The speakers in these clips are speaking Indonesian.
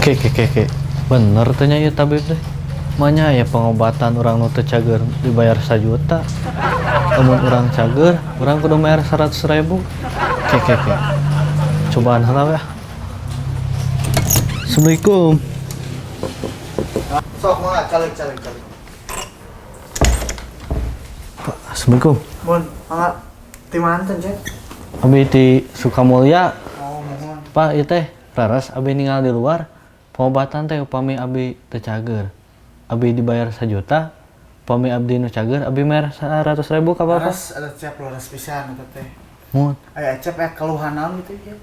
Ke. Bener tanya ya tabib teh. Manya ya pengobatan orang nu teu cager dibayar 1 juta. Amun orang cager, orang kudu bayar 100.000. Ke. Cobaan heula ya. Assalamualaikum. Sok mah calik. Pak, assalamualaikum. Mun, mangga ti manten cek. Abi di Sukamulya. Oh, mohon. Pak, ieu teh raras abi ninggal di luar. Pengobatan teh upami abi teu cager. Abi dibayar 1 juta. Upami abdi nu cager, abi bayar 100.000 ka Bapak. Ada cep laras pisan eta teh. Mun, Aya cep keluhan naon gitu ya.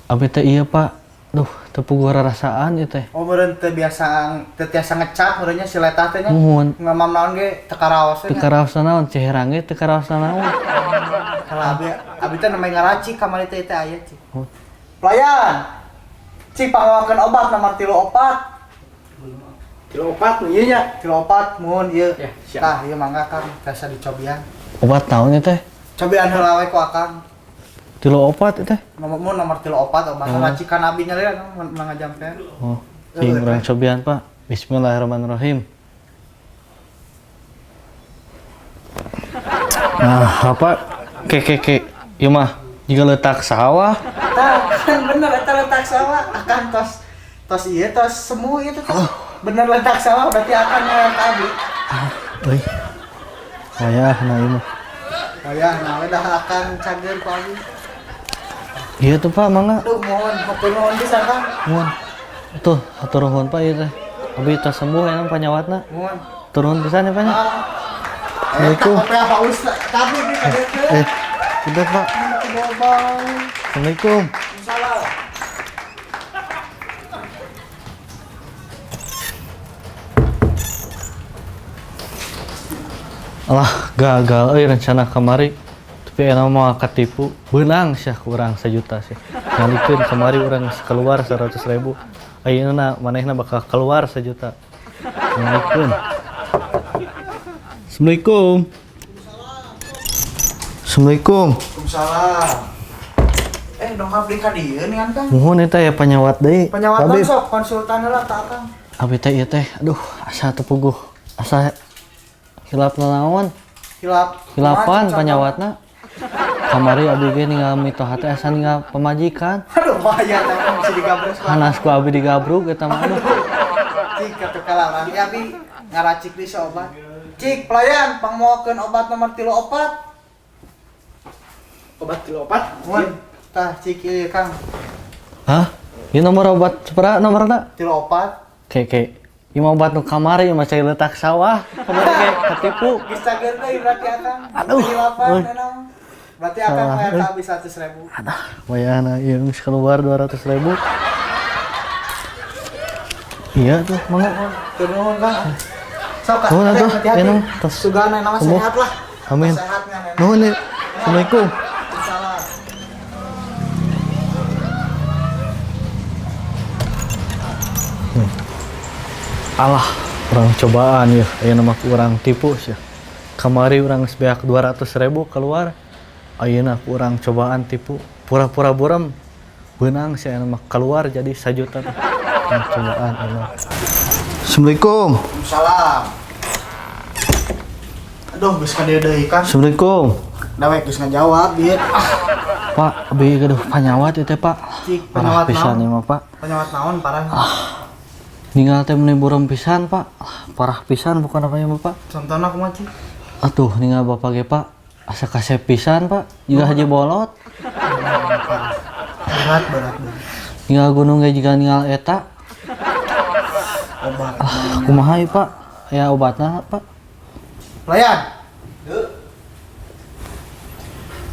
abi teh iya Pak. Duh, teu puguh rarasaan ieu teh. Oh, meureun teu biasa ngecap meureunnya si letah teh nya. Muhun. Ngamam naon ge teu karaos teh. Teu karaosna naon, Ciherang ge teu karaosna naon. Kalau abi teh namanya ngaraci kamari teh aya cik. Oh. Pelayan. Cik pangawakeun obat nomor 34. 4 nu ieu nya. 34 mun ieu. Ya, siap. Tah, ieu mangga Kang, biasa dicobian. Obat naon ieu teh? Cobian heula we ku Akang. Tilu opat ieu teh. Nomor 34 obat majikan abi nya leuh ngajampean. Oh, sing urang cobian Pak. Bismillahirrahmanirrahim. Nah, apa? Ke. Ieu mah jiga letak sawah. Tah, kan bener eta letak sawah. Akan tos ieu tos semu ieu teh. Bener letak sawah berarti akan ngeliat abi. Euy. Wayahna ieu mah. Aya nah we dah akan cager ku abi. Ieu tuh Pak, mangga. Aduh mohon hatur nuhun pisan Kang. Muhun. Tuh, hatur nuhun Pak ieu teh. Abi tos sembuh enak panyawatna. Mohon. Turun pisan ya Pak nya. Assalamualaikum. Assalamualaikum. Apa Pak Ustaz? Tapi ini kadek. Udah Pak. Bye. Assalamualaikum. Salam. Alah, gagal rencana kamari. Tapi enak mau katipu. Beunang sia kurang 1 juta sih. Ngalikeun kamari urang keluar 100.000. Ayeuna manehna bakal keluar 1 juta. Ngalikeun. Assalamualaikum. Assalamualaikum. Waalaikumsalam. Dongkap di ka dieu nih Kang. Muhun eta ya panyawat deui. Penyawatan Tabib. sok konsultan heula tah Kang. Abi teh ieu teh. Aduh, asa teu puguh. Asa hilap naon? Hilapan panyawatna. Kamari abi ge ninggal mitoha teh asa ninggal pamajikan. Aduh bahaya teh Kang bisa digabrus Kang. Hanas ku abi digabruk eta mah. Aduh. Cik kata kalaran ya abi ngaracik di obat. Cik pelayan pangmoakeun obat nomor 34. Obat 34. Mun tah cik ieu Kang. Hah? Ieu nomor obat sabaraha nomorna? 34. Ke. Ieu mah obat nu kamari mah cai letak sawah. Kamari ge katipu. Geus cager deui berarti Akang. Aduh. Hilapan Euy. enam. Berarti Akang Salah, bayar euy. ka abi 100.000. Aduh, wayahna ieu geus keluar 200.000. Iya tuh, mangga. Tur nuhun Kang. Sok Kang. Nuhun atuh, hati-hati. enong, tos. Sugana nama Sembuh. sehat lah. Amin. Sehatnya nenek. Nuhun nih. Assalamualaikum. Salam. Alah, orang cobaan ya. Ayeuna mah urang tipu sih. Kamari urang sebeak 200.000 keluar. Ayeuna urang cobaan tipu. Pura-pura buram. Beunang sih ayeuna mah keluar jadi 1 juta teh. Urang cobaan ayeuna. Assalamualaikum. Salam. Aduh, geus ka dieu deui Kang. Assalamualaikum. Dawek geus ngajawab bieu. Pak, abi gaduh panyawat ieu teh, Pak. Cik, Parah penyawat pisan naon? ieu mah, Pak. Penyawat naon parah? Ninggal teh meuni buram pisan, Pak. Parah pisan bukan apa ya, Pak. Contohna kumaha Cik? Atuh, ninggal Bapak ge, Pak. Asa kasep pisan, Pak. Juga haji bolot. Berat. Ninggal gunung ge jiga ninggal eta. Obat. Kumaha ieu, Pak? Aya obatna, Pak? Layan.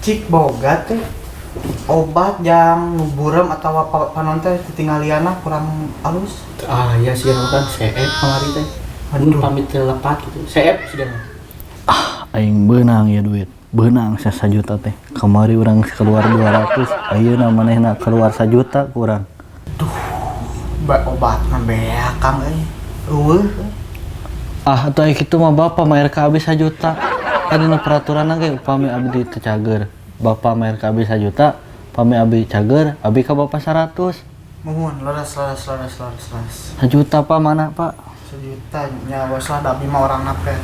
Cik boga teh obat yang buram atau panon teh titinggaliana kurang alus. Ah, ya sih kan CF kamari teh. Aduh pamit lepat gitu. CF sudah. Aing beunang ya duit. Beunang 1 juta teh. Kamari urang keluar 200, ayeuna manehna keluar 1 juta kurang. Obat beak Kang euy. Eueuh. Ah, atuh aya kitu mah Bapak mayar ka abi 1 juta. Kan dina peraturanna ge upami abdi teu cager, Bapak mayar ka abi 1 juta, upami abi cager, abi ka Bapak 100. Mohon, leres. 1 juta pak, mana pak? 1 juta, nyawa lah dabi mah orang nape.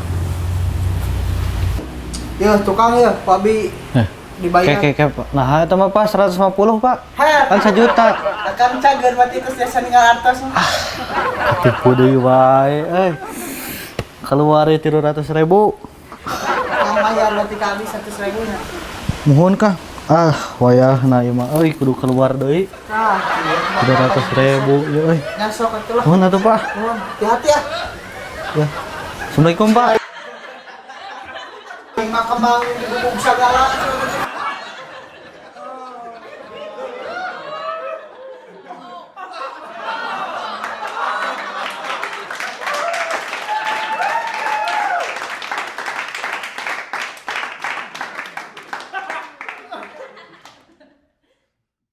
Ya tukang ya, Pak Bi dibayar. Kek pak. Nah itu mah pak 150 pak. Heh, Kan 1 juta. akan cager mati terus biasa ninggal artos. Tipu deui wae. Keluar 300.000. Yang bayar berarti kali 100.000 nya. Mohon kah? Wayahna ieu mah euy kudu keluar deui. Nah, 300.000 ya euy. nyasok atuh lah. Mohon atuh pak. Mohon, hati-hati ya. Ya. Assalamualaikum pak. Nggak kembang di bubuk segala.